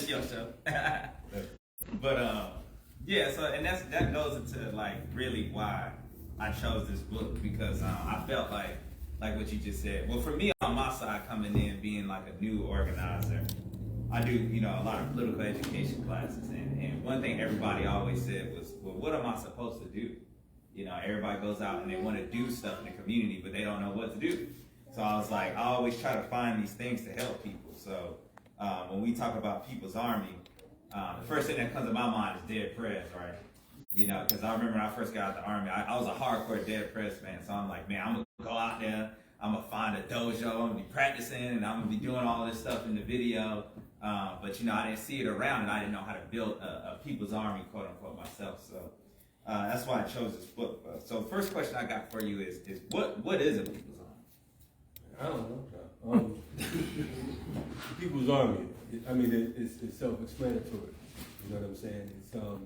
It's your show. But yeah. So and that goes into like really why I chose this book because I felt like what you just said. Well, for me on my side, coming in being like a new organizer, I do a lot of political education classes, and one thing everybody always said was, well, what am I supposed to do? Everybody goes out and they want to do stuff in the community, but they don't know what to do. So I was like, I always try to find these things to help people. So when we talk about People's Army, the first thing that comes to my mind is Dead Prez, right? Because I remember when I first got out the Army, I was a hardcore Dead Prez fan. So I'm like, man, I'm going to go out there, I'm going to find a dojo, I'm going to be practicing, and I'm going to be doing all this stuff in the video. But I didn't see it around, and I didn't know how to build a People's Army, quote unquote, myself. So that's why I chose this book. So the first question I got for you is what is a People's Army? I don't know. People's Army. I mean, it's self-explanatory. You know what I'm saying? It's a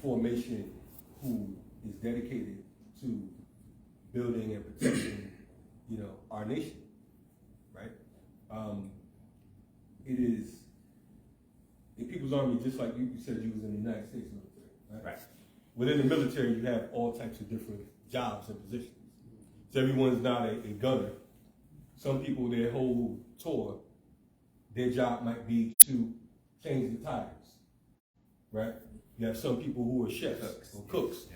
formation who is dedicated to building and protecting, our nation, right? It is the People's Army, just like you said, you was in the United States military, right? Right. Within the military, you have all types of different jobs and positions. So everyone's not a gunner. Some people, their whole tour, their job might be to change the tires, right? You have some people who are chefs or cooks,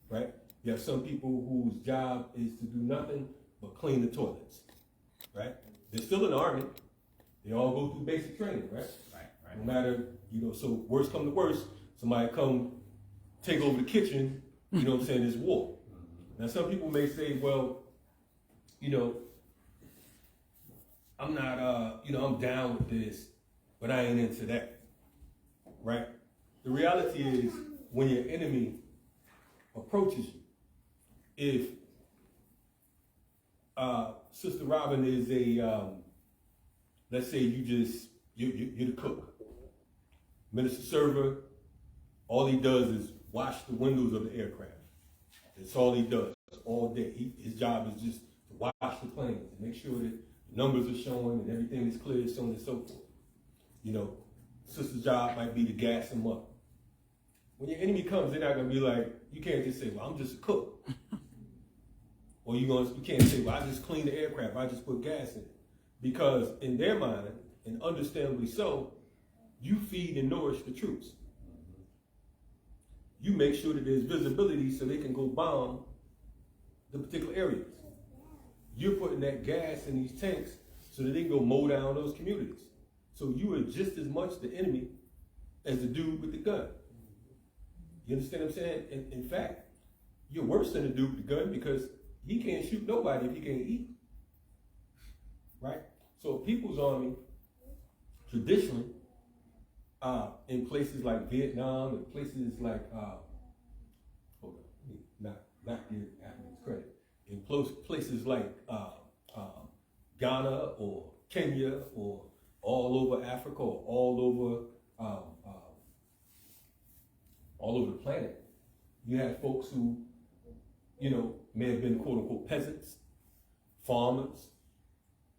right? You have some people whose job is to do nothing but clean the toilets, right? They're still in the Army. They all go through basic training, right? Right. No matter, so worst come to worst, somebody come take over the kitchen, you know what I'm saying, it's war. Now some people may say, well, I'm not, I'm down with this, but I ain't into that, right? The reality is when your enemy approaches you, if Sister Robin is let's say you're the cook, Minister Server, all he does is wash the windows of the aircraft. That's all he does all day. His job is just to wash the planes and make sure that the numbers are showing and everything is clear, so on and so forth. Sister's job might be to gas him up. When your enemy comes, they're not gonna be like, you can't just say, well, I'm just a cook. Or you can't say, well, I just clean the aircraft, I just put gas in it. Because in their mind, and understandably so, you feed and nourish the troops. You make sure that there's visibility so they can go bomb the particular areas. You're putting that gas in these tanks so that they can go mow down those communities. So you are just as much the enemy as the dude with the gun. You understand what I'm saying? In fact, you're worse than the dude with the gun because he can't shoot nobody if he can't eat. Right? So People's Army, traditionally, in places like Vietnam and places like, not give Africans credit, in places like Ghana or Kenya or all over Africa or all over the planet, you have folks who, may have been quote unquote peasants, farmers,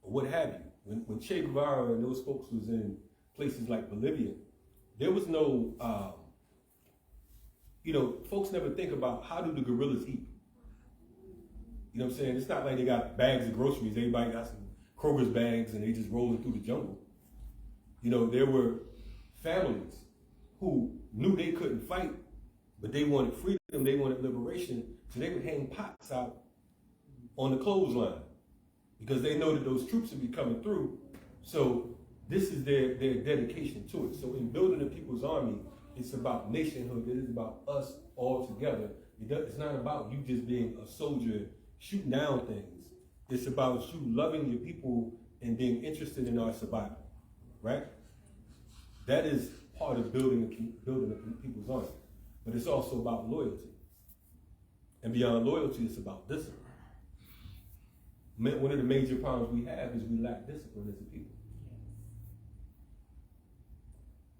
or what have you. When Che Guevara and those folks was in places like Bolivia, there was no, folks never think about how do the guerrillas eat. You know what I'm saying? It's not like they got bags of groceries. Everybody got some Kroger's bags and they just rolling through the jungle. There were families who knew they couldn't fight, but they wanted freedom, they wanted liberation, so they would hang pots out on the clothesline because they know that those troops would be coming through. So this is their dedication to it. So in building a People's Army, it's about nationhood. It is about us all together. It's not about you just being a soldier shooting down things. It's about you loving your people and being interested in our survival, right? That is part of building a People's Army. But it's also about loyalty. And beyond loyalty, it's about discipline. One of the major problems we have is we lack discipline as a people.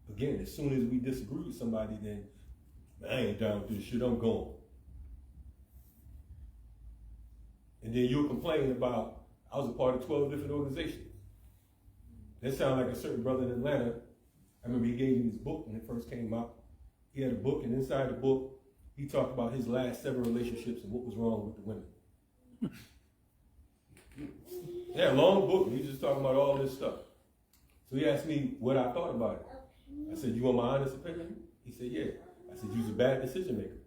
Again, as soon as we disagree with somebody, then I ain't down with this shit, I'm gone. And then you'll complain about, I was a part of 12 different organizations. That sounds like a certain brother in Atlanta. I remember he gave me this book when it first came out. He had a book, and inside the book, he talked about his last 7 relationships and what was wrong with the women. Yeah, long book, and he's just talking about all this stuff. So he asked me what I thought about it. I said, "You want my honest opinion?" He said, "Yeah." I said, "You're a bad decision maker."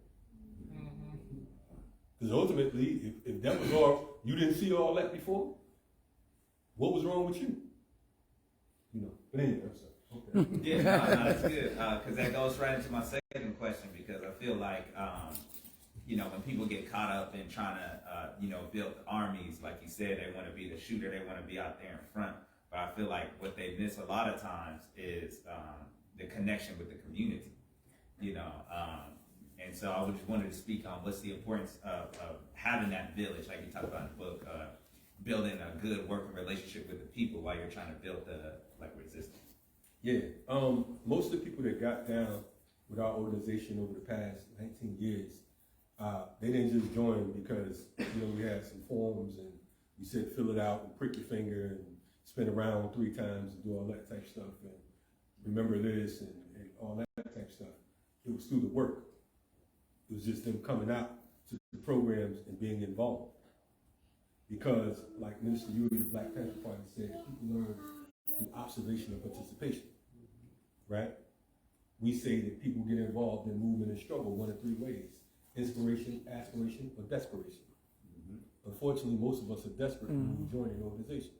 Because ultimately, if that was all, you didn't see all that before, what was wrong with you? You know, but anyway, I'm sorry. Okay. Yeah, no, that's good. Because that goes right into my second question, because I feel like, you know, when people get caught up in trying to, you know, build armies, like you said, they want to be the shooter, they want to be out there in front. But I feel like what they miss a lot of times is the connection with the community, you know. And so I just wanted to speak on what's the importance of having that village, like you talked about in the book, building a good working relationship with the people while you're trying to build the resistance. Yeah, most of the people that got down with our organization over the past 19 years, they didn't just join because, you know, we had some forms and you said fill it out and prick your finger and spin around 3 times and do all that type of stuff and remember this and all that type of stuff. It was through the work. It was just them coming out to the programs and being involved. Because, like Minister Yui, the Black Panther Party said, people learn through observation and participation, right? We say that people get involved in movement and struggle 1 of 3 ways: inspiration, aspiration, or desperation. Unfortunately, most of us are desperate when we join an organization.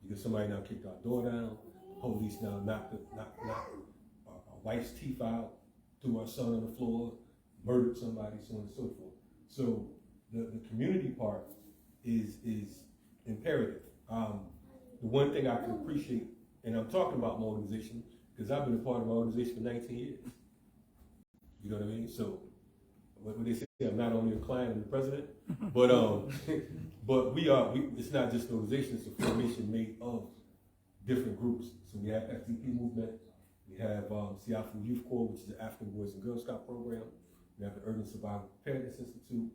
Because somebody now kicked our door down, police now knocked our wife's teeth out, threw our son on the floor, murdered somebody, so on and so forth. So the community part is imperative. The one thing I can appreciate, and I'm talking about my organization, because I've been a part of my organization for 19 years. You know what I mean? So when they say I'm not only a client, I'm the president, but but it's not just an organization, it's a formation made of different groups. So we have FDP movement, we have Siafu Youth Corps, which is the African Boys and Girl Scout program. We have the Urban Survival Preparedness Institute.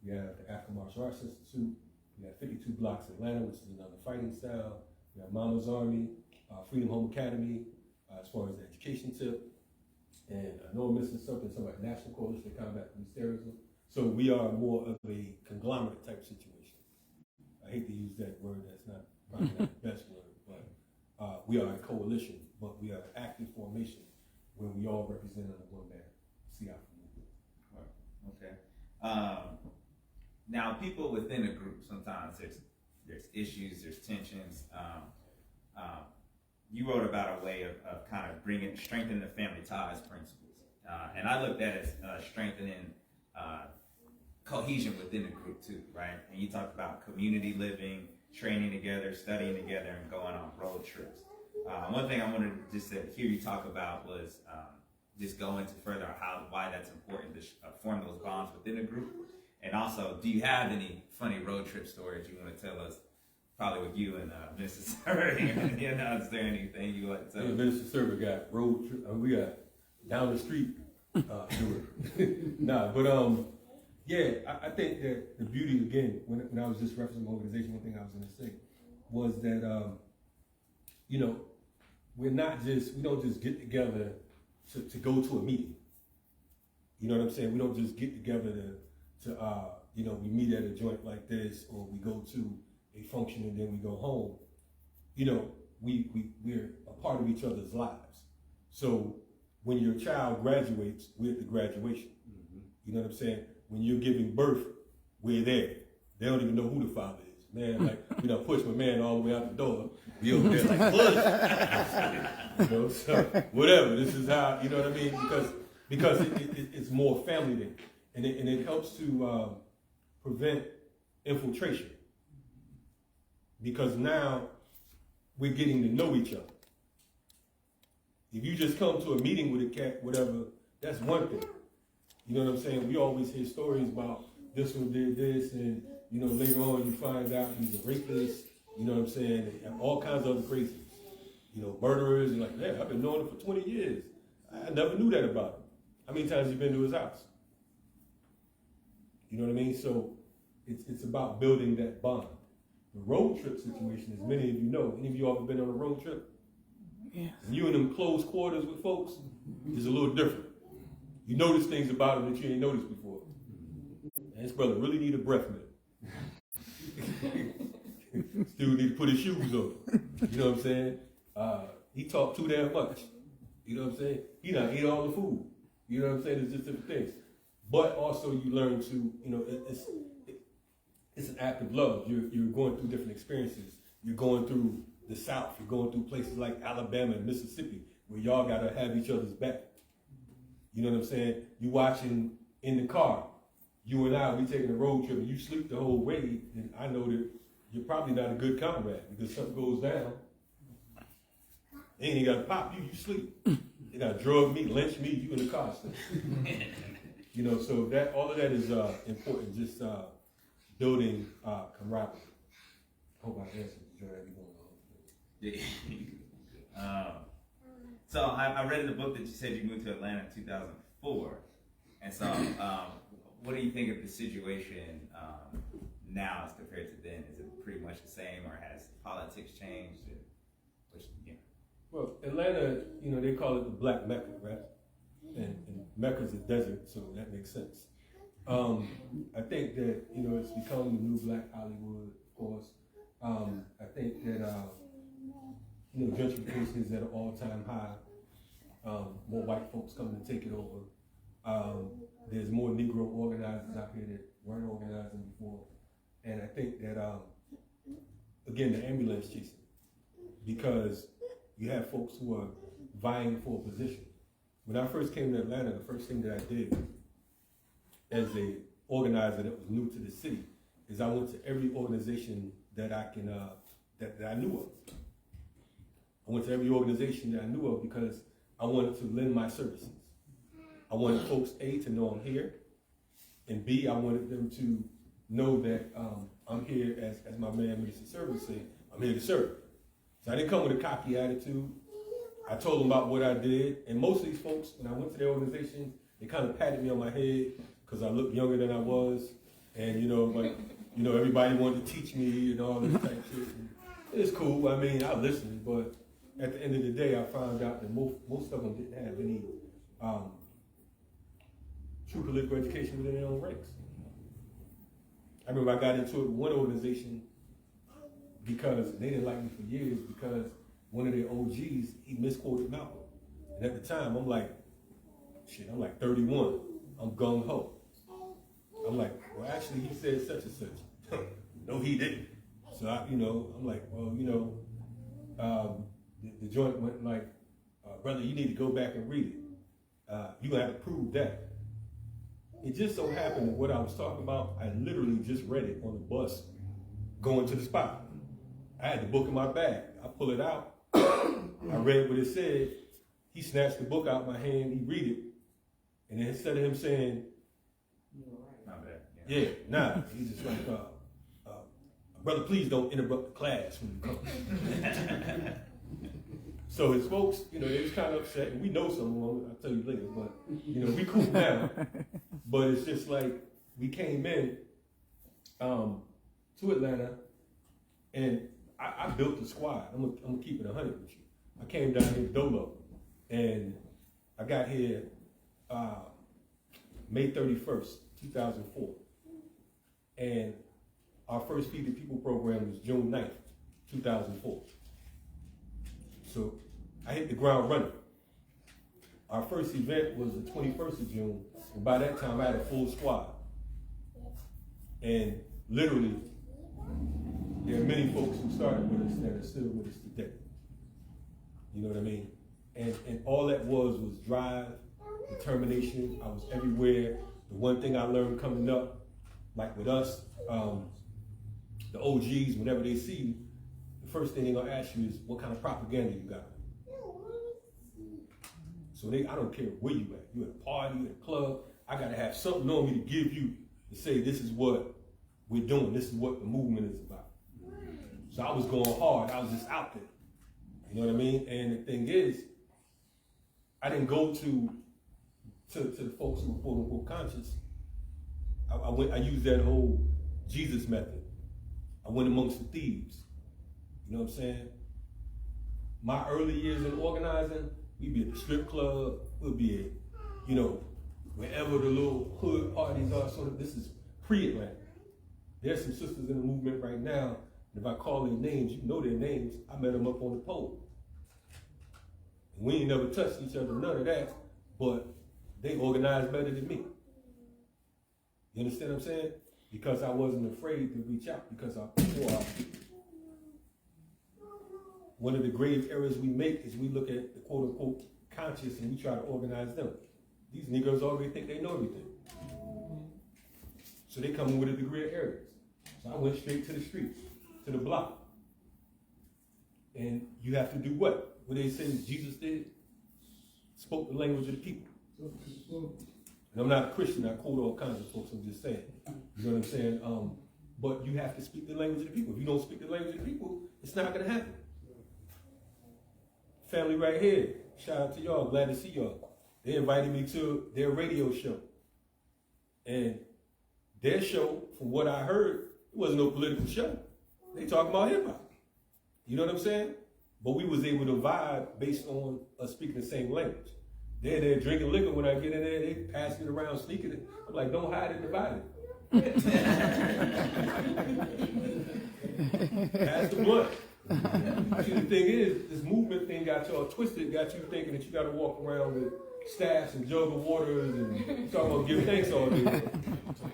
We have the African Martial Arts Institute. We have 52 Blocks Atlanta, which is another fighting style. We have Mama's Army, Freedom Home Academy, as far as the education tip. And I know I'm missing something like National Coalition to Combat Police Terrorism. So we are more of a conglomerate type situation. I hate to use that word, that's probably not the best word, but we are a coalition, but we are an active formation where we all represent under one banner, CIF movement. Okay. Now, people within a group, sometimes there's issues, there's tensions. You wrote about a way of kind of strengthening the family ties principles. And I looked at it as strengthening cohesion within the group too, right? And you talked about community living, training together, studying together, and going on road trips. One thing I wanted to just hear you talk about was just go into further why that's important to form those bonds within a group. And also, do you have any funny road trip stories you want to tell us? Probably with you and Mr. Server. You know, is there anything you want to tell us? Mr. Server got road trip. We got down the street. Nah, but yeah, I think that the beauty again, when I was just referencing my organization, one thing I was going to say was that you know, we don't just get together to go to a meeting. You know what I'm saying? We don't just get together to you know, we meet at a joint like this, or we go to a function and then we go home. You know, we're a part of each other's lives. So when your child graduates, we're at the graduation. You know what I'm saying? When you're giving birth, we're there. They don't even know who the father is. Man, like, you know, push my man all the way out the door. We over there like, push. You know, so whatever. This is how, you know what I mean? Because it's more family than, and it helps to prevent infiltration. Because now we're getting to know each other. If you just come to a meeting with a cat, whatever, that's one thing. You know what I'm saying? We always hear stories about this one did this, and you know, later on you find out he's a rapist. You know what I'm saying? And all kinds of other crazies. You know, murderers, and like, yeah, I've been knowing him for 20 years. I never knew that about him. How many times have you been to his house? You know what I mean? So it's about building that bond. The road trip situation, as many of you know, any of you ever been on a road trip? Yes. And you in them close quarters with folks is a little different. You notice things about them that you ain't noticed before. And this brother really need a breath mint. Still need to put his shoes on. You know what I'm saying? He talked too damn much. You know what I'm saying? He not eat all the food. You know what I'm saying? It's just different things. But also you learn to, you know, it's an act of love. You're going through different experiences. You're going through the South. You're going through places like Alabama and Mississippi where y'all gotta have each other's back. You know what I'm saying? You watching in the car. You and I, we taking a road trip and you sleep the whole way, and I know that you're probably not a good comrade because something goes down. They ain't got to pop you, you sleep. They got to drug me, lynch me, you in the car still. You know, so that all of that is important, just building camaraderie. Hope I answered the journey. So I read in the book that you said you moved to Atlanta in 2004. And so what do you think of the situation now as compared to then? Is it pretty much the same, or has politics changed? Well, Atlanta, you know, they call it the Black Mecca, right? And Mecca's a desert, so that makes sense. I think that, you know, it's become the new Black Hollywood, of course. I think that, you know, gentrification is at an all-time high. More white folks coming to take it over. There's more Negro organizers out here that weren't organizing before. And I think that, again, the ambulance chasing, because you have folks who are vying for a position. When I first came to Atlanta, the first thing that I did as a organizer that was new to the city is I went to every organization that I can, that I knew of. I went to every organization that I knew of because I wanted to lend my services. I wanted folks, A, to know I'm here, and B, I wanted them to know that I'm here, as my man Minister Service said, I'm here to serve. So I didn't come with a cocky attitude. I told them about what I did, and most of these folks, when I went to their organization, they kind of patted me on my head because I looked younger than I was, and everybody wanted to teach me and all this type of shit. And it's cool. I mean, I listened, but at the end of the day, I found out that most of them didn't have any true political education within their own ranks. I remember I got into it with one organization because they didn't like me for years because one of their OGs, he misquoted Malcolm. And at the time, I'm like 31. I'm gung-ho. I'm like, well, actually, he said such and such. No, he didn't. So, I'm like, well, the joint went like, brother, you need to go back and read it. You're going to have to prove that. It just so happened that what I was talking about, I literally just read it on the bus going to the spot. I had the book in my bag. I pull it out. I read what it said. He snatched the book out of my hand. He read it. And then instead of him saying, not bad. Yeah, nah. He's just like, brother, please don't interrupt the class when you come. So his folks, they was kind of upset, and we know some of them, I'll tell you later, but, we cool now. But it's just like, we came in to Atlanta, and I built the squad. I'm gonna keep it 100 with you. I came down here dolo, and I got here May 31st, 2004. And our first Feed the People program was June 9th, 2004. So I hit the ground running. Our first event was the 21st of June, and by that time I had a full squad. And literally, there are many folks who started with us that are still with us today. You know what I mean? And all that was drive, determination. I was everywhere. The one thing I learned coming up, like with us, the OGs, whenever they see you, the first thing they're gonna ask you is, what kind of propaganda you got? So I don't care where you at. You at a party, you at a club, I gotta have something on me to give you to say this is what we're doing, this is what the movement is about. So I was going hard, I was just out there. You know what I mean? And the thing is, I didn't go to the folks who were quote unquote conscious. I used that whole Jesus method. I went amongst the thieves. You know what I'm saying? My early years in organizing, we'd be at the strip club, we'd be at, wherever the little hood parties are. So this is pre-Atlanta. There's some sisters in the movement right now. If I call their names, you know their names. I met them up on the pole. And we ain't never touched each other, none of that, but they organized better than me. You understand what I'm saying? Because I wasn't afraid to reach out, because I before our people. One of the grave errors we make is we look at the quote unquote conscious and we try to organize them. These Negroes already think they know everything. So they come in with a degree of arrogance. So I went straight to the streets, to the block. And you have to do what? What they say Jesus did? Spoke the language of the people. And I'm not a Christian, I quote all kinds of folks, I'm just saying. You know what I'm saying? But you have to speak the language of the people. If you don't speak the language of the people, it's not gonna happen. Family right here, shout out to y'all, glad to see y'all. They invited me to their radio show. And their show, from what I heard, it wasn't no political show. They talking about hip hop. You know what I'm saying? But we was able to vibe based on us speaking the same language. They're there drinking liquor. When I get in there, they pass it around, sneaking it. I'm like, don't hide it, divide it. Pass the blunt. See, the thing is, this movement thing got y'all twisted, got you thinking that you got to walk around with staffs and jug of waters and talking about give thanks all day.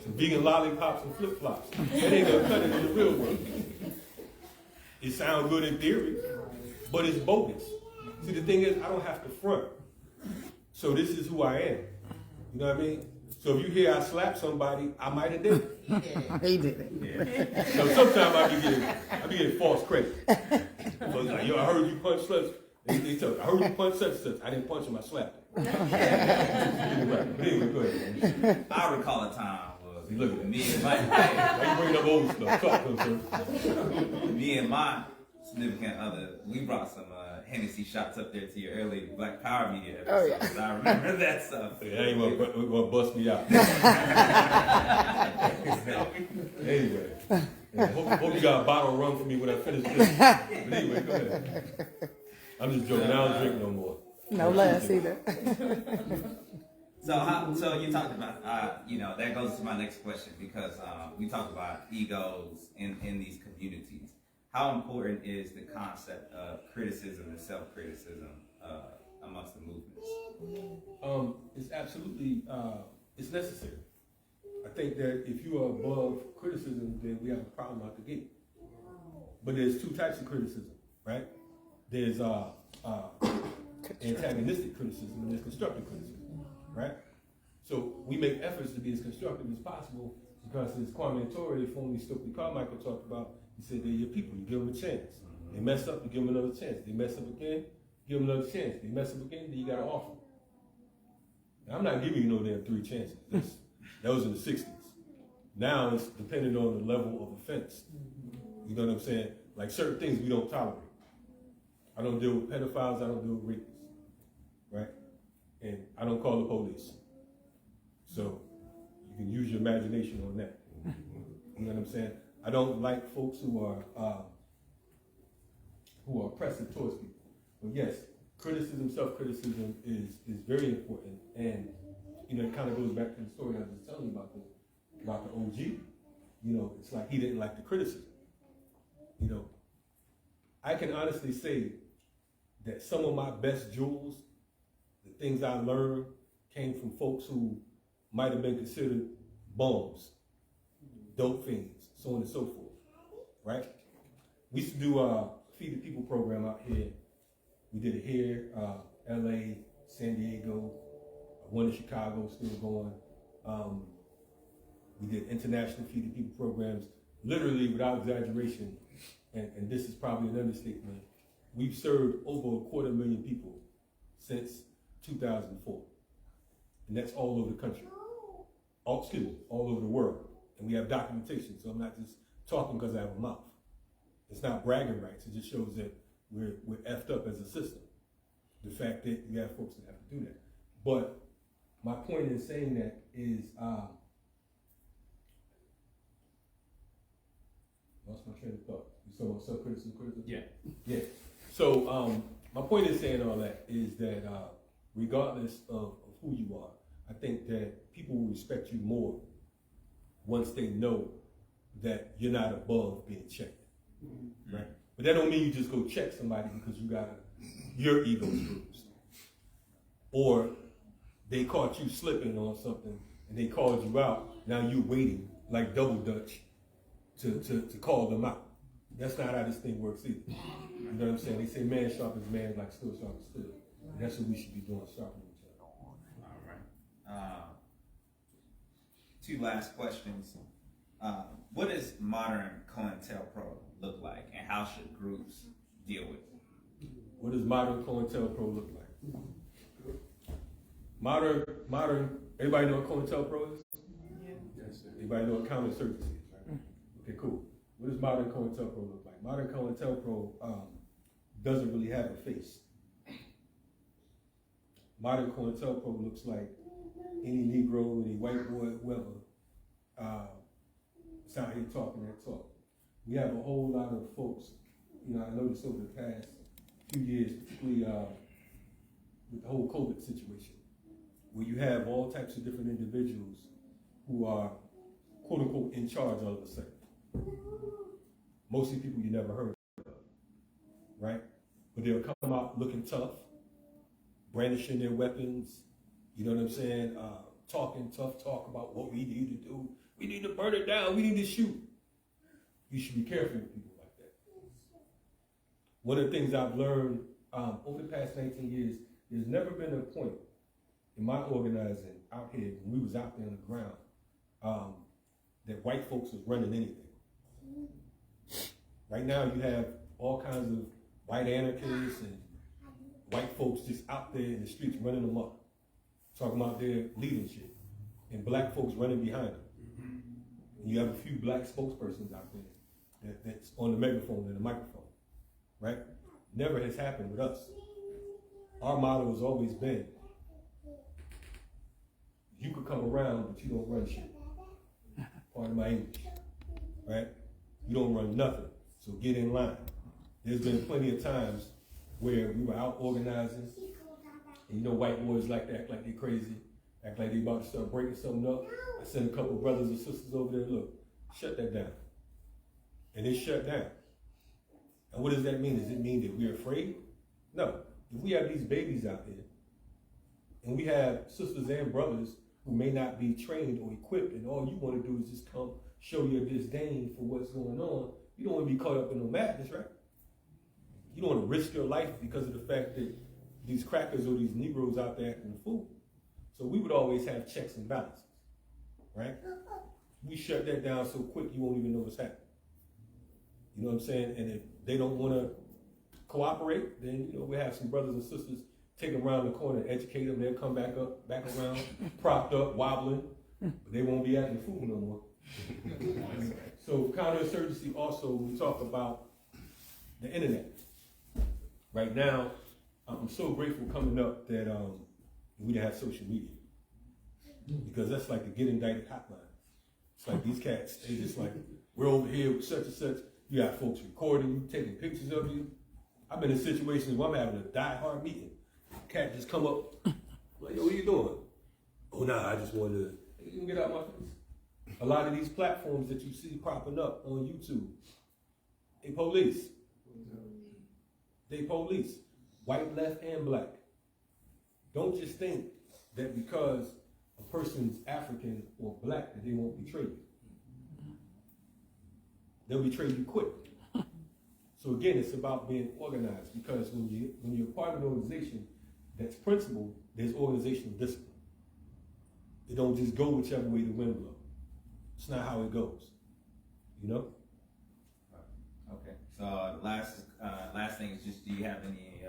Some vegan lollipops and flip-flops. That ain't gonna cut it in the real world. It sounds good in theory, but it's bogus. See, the thing is, I don't have to front. So this is who I am. You know what I mean? So if you hear I slap somebody, I might have did it. He did it. Yeah. So sometimes I be getting false credit. So it's like, yo, I heard you punch such. They tell me, I heard you punch such and such. I didn't punch him, I slapped him. But anyway, go ahead, man. I recall a time was See, look at me and my Why you bringing up old stuff? Talk to him, sir. me and my significant other, we brought some Hennessy shots up there to your early Black Power Media episode. Oh, yeah. I remember that stuff. Yeah, I ain't gonna bust me out. Anyway, yeah, hope you got a bottle of rum for me when I finish this. But anyway, go ahead. I'm just joking. I don't drink no more. No less either. So you talked about, that goes to my next question, because we talked about egos in these communities. How important is the concept of criticism and self-criticism amongst the movements? It's absolutely, it's necessary. I think that if you are above criticism, then we have a problem out the gate. But there's two types of criticism, right? There's antagonistic criticism and there's constructive criticism, right? So we make efforts to be as constructive as possible, because as Kwame Ture, formerly Stokely Carmichael, talked about, he said they're your people, you give them a chance. They mess up, you give them another chance. They mess up again, give them another chance. They mess up again, then you got to offer. Now, I'm not giving you no damn 3 chances. That was in the 60s. Now it's depending on the level of offense. You know what I'm saying? Like certain things we don't tolerate. I don't deal with pedophiles, I don't deal with rapists, right? And I don't call the police. So you can use your imagination on that. You know what I'm saying? I don't like folks who are oppressive towards people. But yes, criticism, self-criticism is very important. And it kind of goes back to the story I was just telling you about the OG. It's like he didn't like the criticism. I can honestly say that some of my best jewels, the things I learned, came from folks who might have been considered bums, dope fiends, so on and so forth, right? We used to do a Feed the People program out here. We did it here, LA, San Diego, one in Chicago, still going. We did international Feed the People programs, literally without exaggeration, and this is probably an understatement, we've served over 250,000 people since 2004. And that's all over the country. All over the world. And we have documentation, so I'm not just talking because I have a mouth. It's not bragging rights, it just shows that we're effed up as a system. The fact that you have folks that have to do that. But my point in saying that is Lost my train of thought. You talking about self-criticism? Yeah. Yeah. So my point in saying all that is that regardless of who you are, I think that people will respect you more once they know that you're not above being checked. Mm-hmm. Right? But that don't mean you just go check somebody because you got your ego's bruised. Or they caught you slipping on something and they called you out. Now you're waiting like double dutch to call them out. That's not how this thing works either. You know what I'm saying? They say man sharpens man like steel sharpens steel. And that's what we should be doing, sharpening each other. All right. Two last questions. What does modern COINTELPRO look like, and how should groups deal with it? What does modern COINTELPRO look like? Modern. Everybody know what COINTELPRO is? Yeah. Yes. Everybody know what counterinsurgency is, right? Okay, cool. What does modern COINTELPRO look like? Modern COINTELPRO doesn't really have a face. Modern COINTELPRO looks like any Negro, any white boy, whoever, it's out here talking that talk. We have a whole lot of folks, I noticed over the past few years, particularly with the whole COVID situation, where you have all types of different individuals who are, quote unquote, in charge all of a sudden. Mostly people you never heard of, right? But they'll come out looking tough, brandishing their weapons, you know what I'm saying? Talking tough talk about what we need to do. We need to burn it down. We need to shoot. You should be careful with people like that. One of the things I've learned over the past 19 years, there's never been a point in my organizing out here, when we was out there on the ground, that white folks was running anything. Right now you have all kinds of white anarchists and white folks just out there in the streets running them up, talking about their leadership, and black folks running behind them. And you have a few black spokespersons out there that's on the megaphone and the microphone, right? Never has happened with us. Our motto has always been, you could come around, but you don't run shit. Part of my English, right? You don't run nothing, so get in line. There's been plenty of times where we were out organizing, and white boys like to act like they're crazy, act like they about to start breaking something up. I sent a couple brothers and sisters over there, look, shut that down. And it shut down. And what does that mean? Does it mean that we're afraid? No. If we have these babies out there, and we have sisters and brothers who may not be trained or equipped, and all you want to do is just come show your disdain for what's going on, you don't want to be caught up in no madness, right? You don't want to risk your life because of the fact that these crackers or these Negroes out there acting a fool. So we would always have checks and balances, right? We shut that down so quick you won't even know what's happening. You know what I'm saying? And if they don't want to cooperate, then we have some brothers and sisters take them around the corner and educate them. They'll come back around, propped up, wobbling, but they won't be acting a fool no more. So counterinsurgency also, we talk about the internet. Right now, I'm so grateful coming up that we didn't have social media, because that's like the get indicted hotline. It's like these cats, they just like, we're over here with such and such. You got folks recording you, taking pictures of you. I've been in situations where I'm having a die-hard meeting. Cat just come up, like, yo, what are you doing? Oh, nah, I just wanted to, you can get out my face. A lot of these platforms that you see popping up on YouTube, they police. They police, white, left, and black. Don't just think that because a person's African or black that they won't betray you. They'll betray you quick. So again, it's about being organized, because when you're part of an organization that's principled, there's organizational discipline. It don't just go whichever way the wind blows. It's not how it goes, Okay. So last thing is just, do you have any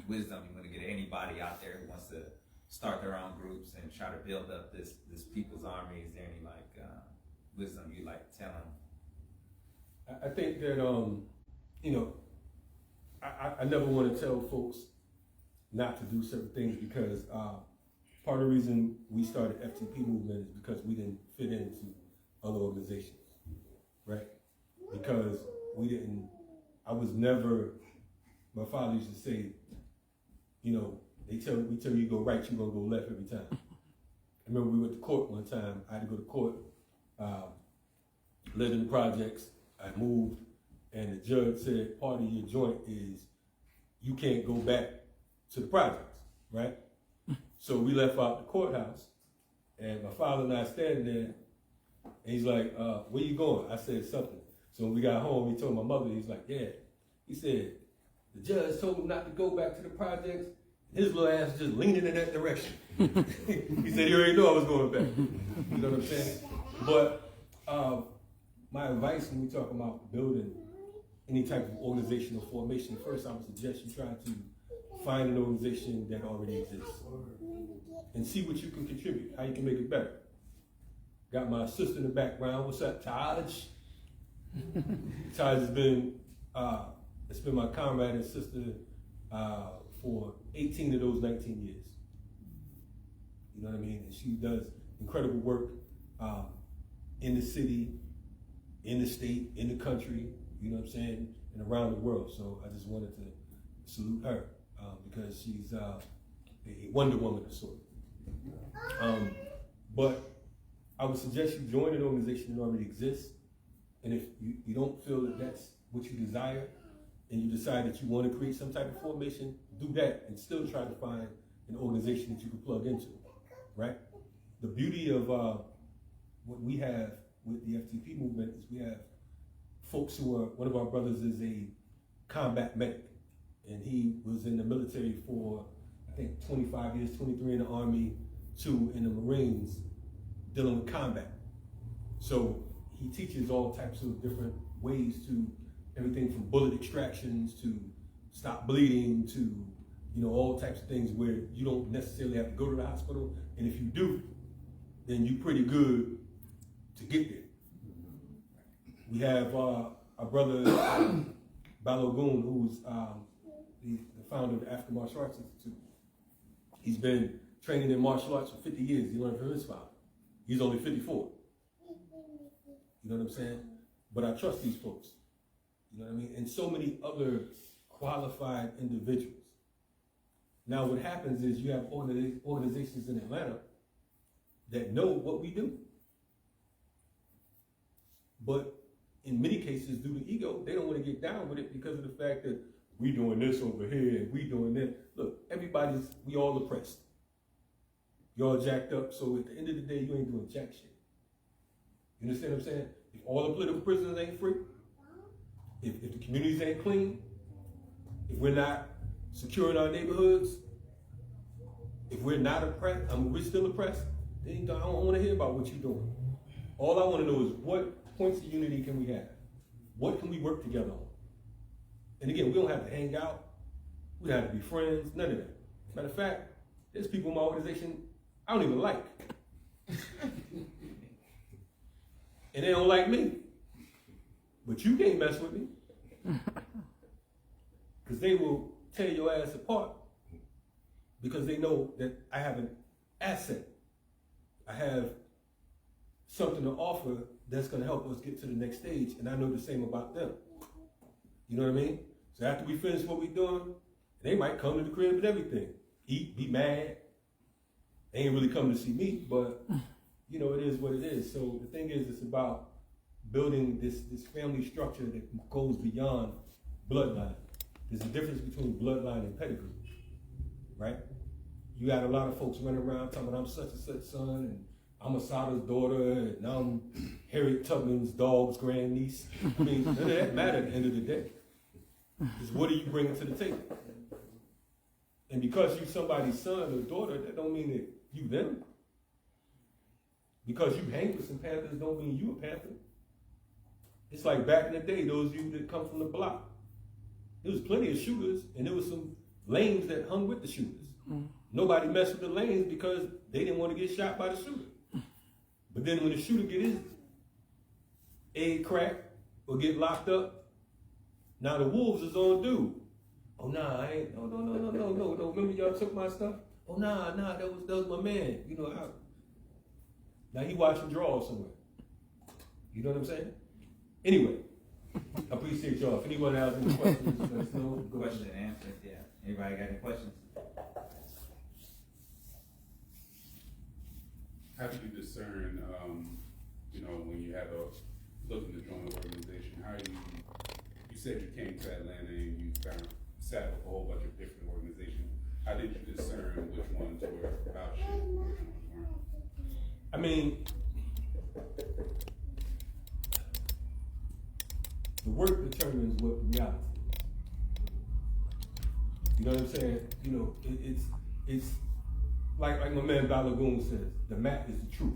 wisdom you want to get anybody out there who wants to start their own groups and try to build up this people's army? Is there any wisdom you'd like to tell them? I think that I never want to tell folks not to do certain things, because part of the reason we started FTP movement is because we didn't fit into other organizations, right? because I was never, my father used to say, we tell you go right, you're gonna go left every time. I remember we went to court one time. I had to go to court, lived in the projects. I moved, and the judge said part of your joint is you can't go back to the projects, right? So we left out the courthouse, and my father and I standing there, and he's like, where you going? I said something. So when we got home, he told my mother, he's like, yeah. He said, the judge told him not to go back to the projects. His little ass just leaning in that direction. He said he already knew I was going back. You know what I'm saying? But my advice when we talk about building any type of organizational formation, first I would suggest you try to find an organization that already exists and see what you can contribute, how you can make it better. Got my sister in the background. What's up, Taj? Taj has been my comrade and sister for 18 of those 19 years. You know what I mean? And she does incredible work in the city, in the state, in the country, you know what I'm saying, and around the world. So I just wanted to salute her because she's a Wonder Woman of sort. But I would suggest you join an organization that already exists. And if you don't feel that that's what you desire, and you decide that you want to create some type of formation, do that and still try to find an organization that you can plug into, right? The beauty of what we have with the FTP movement is we have folks who are, one of our brothers is a combat medic, and he was in the military for, I think, 25 years, 23 in the Army, 2 in the Marines, dealing with combat. So he teaches all types of different ways to everything from bullet extractions to stop bleeding to, all types of things where you don't necessarily have to go to the hospital. And if you do, then you're pretty good to get there. We have our brother Balogun, who's the founder of the African Martial Arts Institute. He's been training in martial arts for 50 years. He learned from his father. He's only 54. You know what I'm saying? But I trust these folks. You know what I mean? And so many other qualified individuals. Now what happens is you have organizations in Atlanta that know what we do. But in many cases, due to ego, they don't want to get down with it because of the fact that we doing this over here and we doing that. Look, we all oppressed. You all jacked up, so at the end of the day, you ain't doing jack shit. You understand what I'm saying? If all the political prisoners ain't free, if the communities ain't clean, if we're not securing our neighborhoods, if we're not oppressed, we're still oppressed, then I don't want to hear about what you're doing. All I want to know is what points of unity can we have? What can we work together on? And again, we don't have to hang out. We don't have to be friends, none of that. Matter of fact, there's people in my organization I don't even like. And they don't like me. But you can't mess with me. Because they will tear your ass apart. Because they know that I have an asset. I have something to offer that's going to help us get to the next stage. And I know the same about them. You know what I mean? So after we finish what we're doing, they might come to the crib and everything. Eat, be mad. They ain't really coming to see me, but it is what it is. So the thing is, it's about building this family structure that goes beyond bloodline. There's a difference between bloodline and pedigree, right? You got a lot of folks running around talking about I'm such and such son, and I'm Asada's daughter, and I'm Harriet Tubman's dog's grandniece. I mean, none of that matter at the end of the day. It's what are you bringing to the table? And because you somebody's son or daughter, that don't mean that you them. Because you hang with some Panthers don't mean you a Panther. It's like back in the day, those of you that come from the block. There was plenty of shooters, and there was some lanes that hung with the shooters. Nobody messed with the lanes because they didn't want to get shot by the shooter. But then when the shooter get his egg cracked or get locked up, now the wolves is on dude. Oh nah, I ain't. No. Remember y'all took my stuff? Oh nah, that was my man. Now he watching draws somewhere. You know what I'm saying? Anyway, I appreciate y'all. If anyone has any questions, let us know. Go Question ahead. and answers, yeah. Anybody got any questions? How do you discern, when you have looking to join an organization, how do you said you came to Atlanta and you kind of sat with a whole bunch of different organizations. How did you discern which ones were about you and which ones weren't? I mean, the work determines what the reality is. You know what I'm saying? You know, it's like my man Balagoon says, the map is the truth.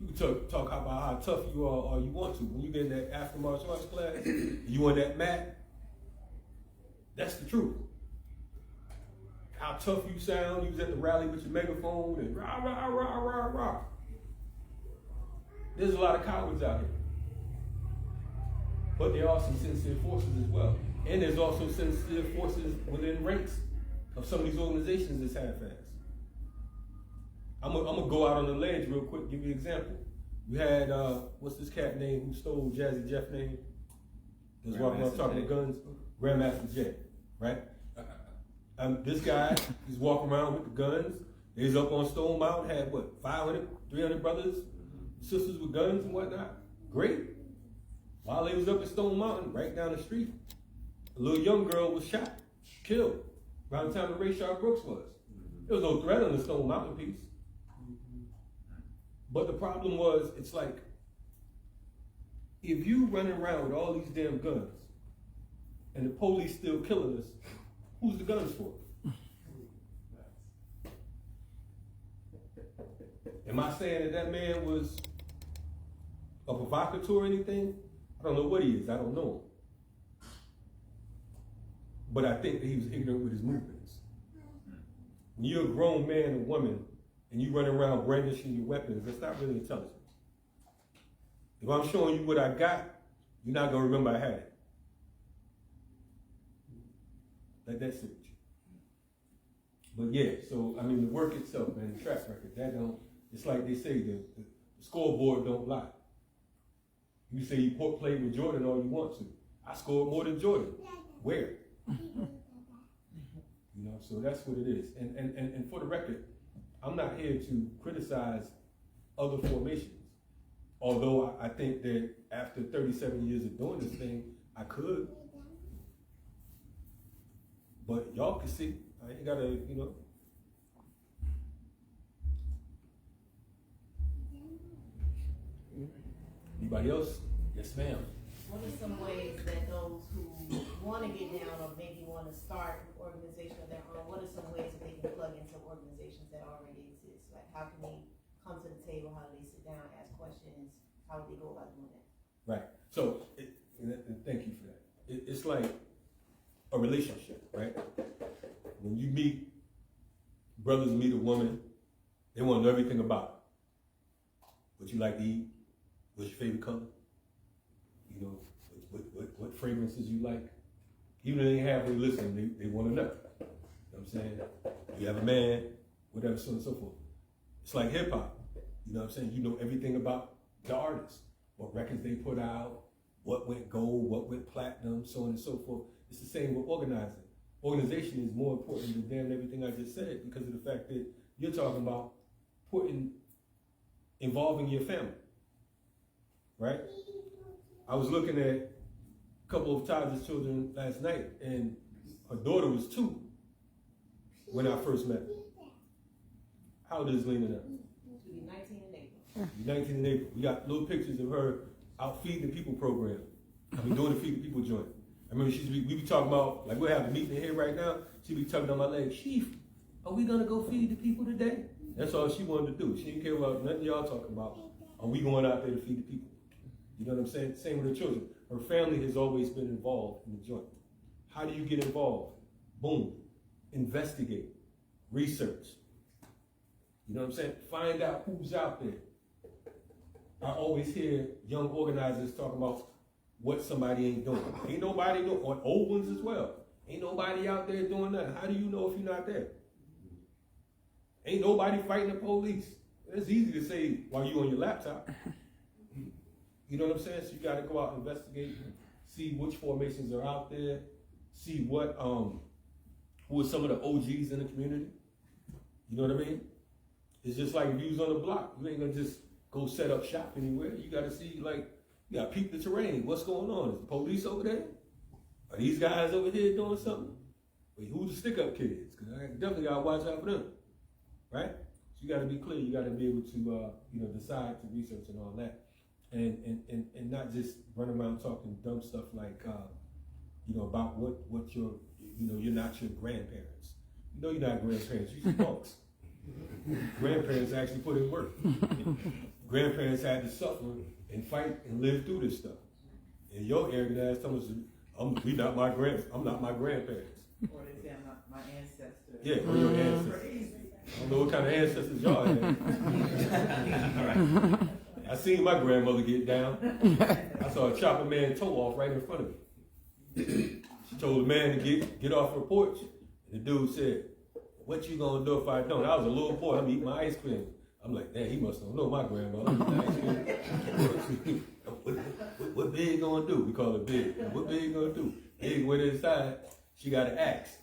You can talk about how tough you are all you want to. When you get in that after martial arts class, you on that mat, that's the truth. How tough you sound, you was at the rally with your megaphone and rah, rah, rah, rah, rah. There's a lot of cowards out here. But there are some sincere forces as well. And there's also sincere forces within ranks of some of these organizations that's half-assed. I'm gonna go out on the ledge real quick, give you an example. You had, what's this cat name who stole Jazzy Jeff name? That's walking around talking about guns. Grandmaster J, right? This guy, he's walking around with the guns. He's up on Stone Mountain, had what, 500, 300 brothers, sisters with guns and whatnot. Great. While they was up at Stone Mountain, right down the street, a little young girl was shot, killed, around the time that Rayshard Brooks was. There was no threat on the Stone Mountain piece. But the problem was, it's like, if you running around with all these damn guns, and the police still killing us, who's the guns for? Am I saying that man was a provocateur or anything? I don't know what he is, I don't know him. But I think that he was ignorant with his movements. When you're a grown man or woman, and you run around brandishing your weapons, that's not really intelligence. If I'm showing you what I got, you're not gonna remember I had it. Let that sit with you. But yeah, so I mean the work itself, man, the track record, that don't, it's like they say, the scoreboard don't lie. You say you played with Jordan all you want to. I scored more than Jordan. Where? You know, so that's what it is. And for the record, I'm not here to criticize other formations. Although I think that after 37 years of doing this thing, I could. But y'all can see, I ain't gotta, you know. Anybody else? Yes, ma'am. What are some ways that those who want to get down or maybe want to start an organization of their own, what are some ways that they can plug into organizations that already exist? Like how can they come to the table? How do they sit down, ask questions? How would they go about doing that? Right. So, and thank you for that. It's like a relationship, right? When you meet, brothers meet a woman, they want to know everything about her. What you like to eat, what's your favorite color, you know, what fragrances you like. Even if they ain't halfway listening, they want to know. You know what I'm saying? You have a man, whatever, so on and so forth. It's like hip hop. You know what I'm saying? You know everything about the artists, what records they put out, what went gold, what went platinum, so on and so forth. It's the same with organizing. Organization is more important than damn everything I just said because of the fact that you're talking about involving your family, right? I was looking at a couple of Taj's children last night, and her daughter was 2 when I first met her. How old is Lena now? She'll be 19 in April. She's 19 in April. We got little pictures of her out feeding the people program. I mean, doing the feed the people joint. I remember we be talking about, like we'll have a meeting here right now, she'd be tugging on my leg, Chief, are we gonna go feed the people today? That's all she wanted to do. She didn't care about nothing y'all talking about. Are we going out there to feed the people? You know what I'm saying? Same with her children. Her family has always been involved in the joint. How do you get involved? Boom. Investigate. Research. You know what I'm saying? Find out who's out there. I always hear young organizers talking about what somebody ain't doing. Ain't nobody doing, or old ones as well. Ain't nobody out there doing nothing. How do you know if you're not there? Ain't nobody fighting the police. It's easy to say while you on your laptop. You know what I'm saying? So you got to go out and investigate and see which formations are out there, see what who are some of the OGs in the community. You know what I mean? It's just like if you was on the block, you ain't gonna just go set up shop anywhere. You gotta see, like, you gotta peep the terrain. What's going on? Is the police over there? Are these guys over here doing something? Wait, who's the stick-up kids? Because I definitely gotta watch out for them, right? So you gotta be clear. You gotta be able to, decide to research and all that, and not just run around talking dumb stuff like, about what your, you're not your grandparents. You know you're not grandparents. You're punks. Grandparents actually put in work. Grandparents had to suffer and fight and live through this stuff. And your arrogant ass telling us, I'm not my grandparents. Or they say I'm not my ancestors. Yeah, or your ancestors. I don't know what kind of ancestors y'all had. I seen my grandmother get down. I saw her chop a man's toe off right in front of me. She told the man to get off her porch. And the dude said, "What you gonna do if I don't?" I was a little boy, I'm eating my ice cream. I'm like, "Damn, he must not know my grandmother." What Big gonna do? We call her Big. What Big gonna do? Big went inside, she got an axe.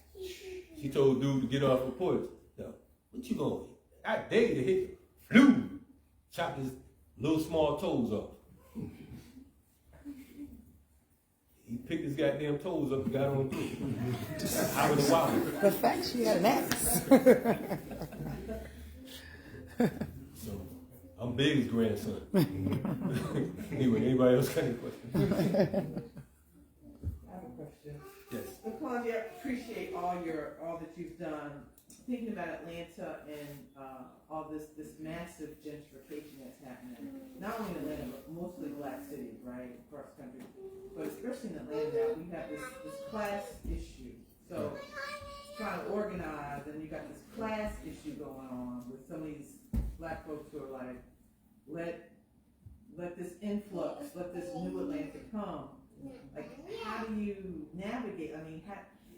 She told dude to get off her porch. "Yo, what you gonna eat?" I dare you to hit him. Flew! Chopped his little small toes off. He picked his goddamn toes up and got on through. I was wild. The fact she had an axe. So, I'm Big's grandson. Anyway, anybody else got any questions? I have a question. Yes. Kalonji, I appreciate all that you've done. Thinking about Atlanta and all this massive gentrification that's happening, not only in Atlanta, but mostly black cities, right, across the country. But especially in Atlanta now, we have this class issue. So trying to organize, and you got this class issue going on with some of these black folks who are like, let this influx, let this new Atlanta come. Like, how do you navigate? I mean,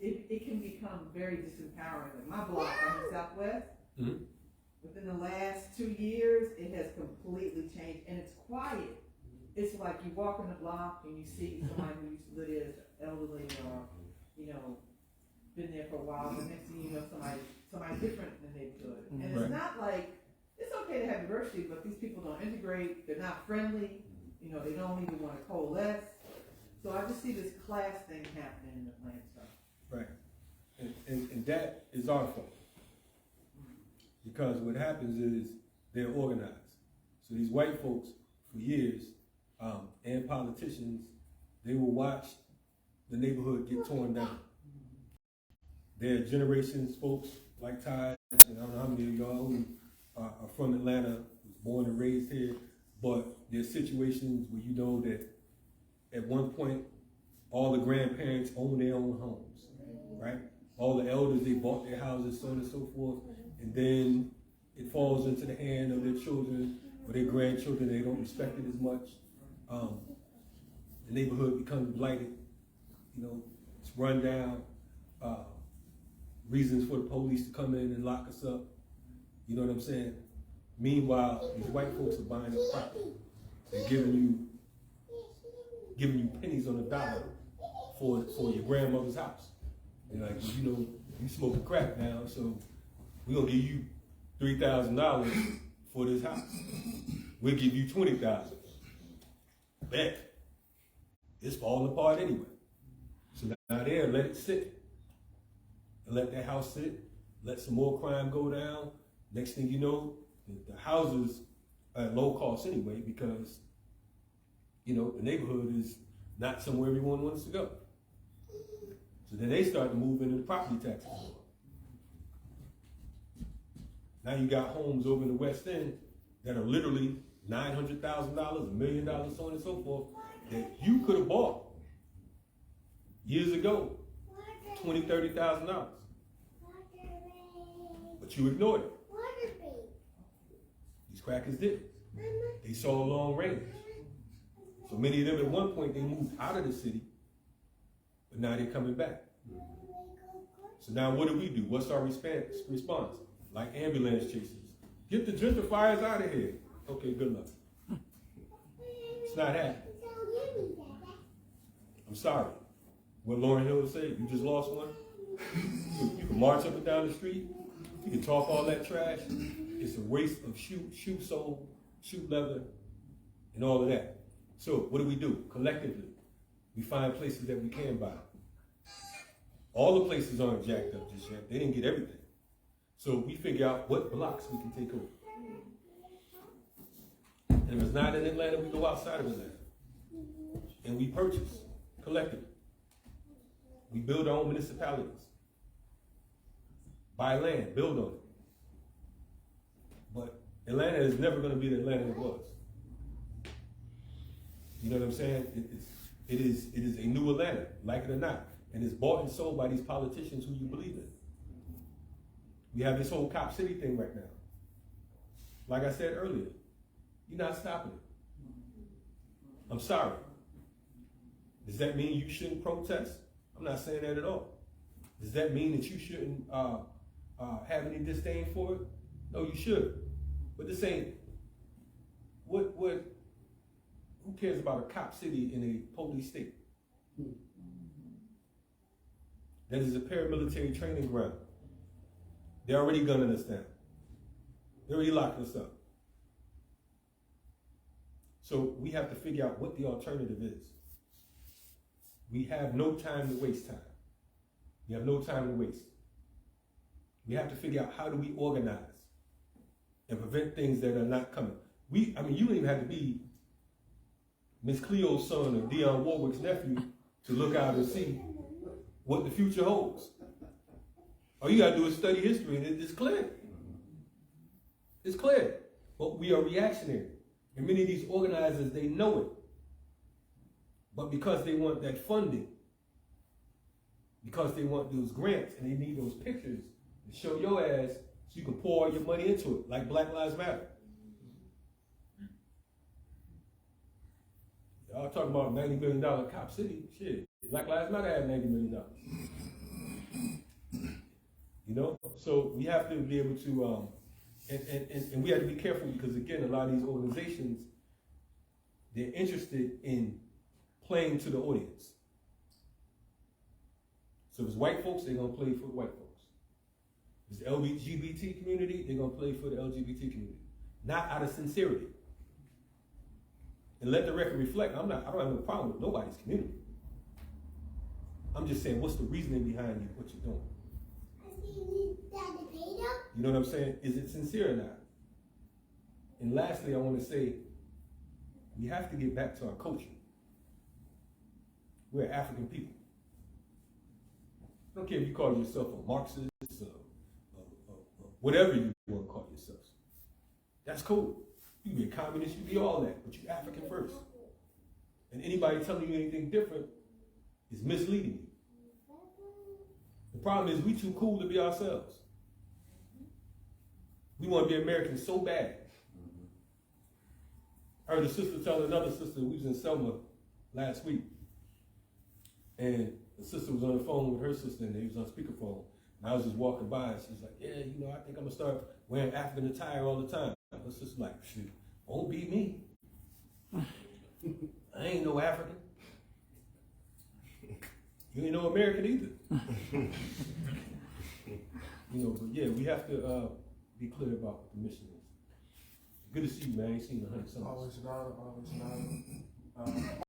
it can become very disempowering. Like my block on the Southwest, within the last 2 years, it has completely changed, and it's quiet. It's like you walk on the block and you see somebody who used to live there, elderly, or been there for a while. The next thing you know, somebody different than they could. And it's not like it's okay to have diversity, but these people don't integrate. They're not friendly. They don't even want to coalesce. So I just see this class thing happening in Atlanta. Right. And that is our fault. Because what happens is they're organized. So these white folks, for years, and politicians, they will watch the neighborhood get torn down. There are generations, folks like Ty, and I don't know how many of y'all who are from Atlanta, was born and raised here, but there's situations where you know that at one point, all the grandparents own their own homes, right? All the elders, they bought their houses, so on and so forth, and then it falls into the hand of their children or their grandchildren. They don't respect it as much. The neighborhood becomes blighted. It's run down. Reasons for the police to come in and lock us up. You know what I'm saying? Meanwhile, these white folks are buying up property. They're giving you pennies on the dollar for your grandmother's house. They're like, you smoking crack now, so we're gonna give you $3,000 for this house. We'll give you $20,000. Bet. It's falling apart anyway. So now there, let it sit. And let that house sit. Let some more crime go down. Next thing you know, the houses are at low cost anyway because, the neighborhood is not somewhere everyone wants to go. So then they start to move into the property taxes. Now you got homes over in the West End that are literally $900,000, $1 million, so on and so forth, that you could have bought years ago, $20,000, $30,000. But you ignored it. These crackers did. They saw long range. So many of them at one point, they moved out of the city, but now they're coming back. So now what do? What's our response? Like ambulance chases. Get the gentrifiers out of here. Okay, good luck. It's not happening. I'm sorry. What Lauryn Hill would say, you just lost one. You can march up and down the street. You can talk all that trash. It's a waste of shoe sole, shoe leather, and all of that. So what do? Collectively, we find places that we can buy. All the places aren't jacked up just yet. They didn't get everything. So we figure out what blocks we can take over. And if it's not in Atlanta, we go outside of Atlanta. And we purchase collectively. We build our own municipalities. Buy land, build on it. But Atlanta is never going to be the Atlanta it was. You know what I'm saying? It is a new Atlanta, like it or not. And it's bought and sold by these politicians who you believe in. We have this whole Cop City thing right now. Like I said earlier, you're not stopping it. I'm sorry. Does that mean you shouldn't protest? I'm not saying that at all. Does that mean that you shouldn't have any disdain for it? No, you should. But this ain't, who cares about a cop city in a police state? That is a paramilitary training ground. They're already gunning us down. They're already locking us up. So we have to figure out what the alternative is. We have no time to waste time. We have no time to waste. We have to figure out how do we organize and prevent things that are not coming. You don't even have to be Miss Cleo's son or Dionne Warwick's nephew to look out and see what the future holds. All you gotta do is study history and it's clear. It's clear. But we are reactionary. And many of these organizers, they know it. But because they want that funding, because they want those grants and they need those pictures to show your ass so you can pour all your money into it, like Black Lives Matter. Y'all talking about $90 million Cop City. Shit, Black Lives Matter had $90 million. You know? So we have to be able to, and we have to be careful because, again, a lot of these organizations, they're interested in playing to the audience. So if it's white folks, they're going to play for the white folks. If it's the LGBT community, they're going to play for the LGBT community. Not out of sincerity. And let the record reflect, I don't have no problem with nobody's community. I'm just saying, what's the reasoning behind what you're doing? You know what I'm saying? Is it sincere or not? And lastly, I want to say, we have to get back to our culture. We're African people. I don't care if you call yourself a Marxist or whatever you want to call yourself. That's cool. You can be a communist, you can be all that, but you're African first. And anybody telling you anything different is misleading you. The problem is we too cool to be ourselves. We want to be Americans so bad. I heard a sister tell another sister, we was in Selma last week, and the sister was on the phone with her sister, and they was on speakerphone. And I was just walking by, and she was like, yeah, I think I'm going to start wearing African attire all the time. Her sister's like, shoot, won't be me. I ain't no African. You ain't no American either. But yeah, we have to be clear about what the mission is. Good to see you, man. I ain't seen you in 100 summers. Always an honor, always an honor.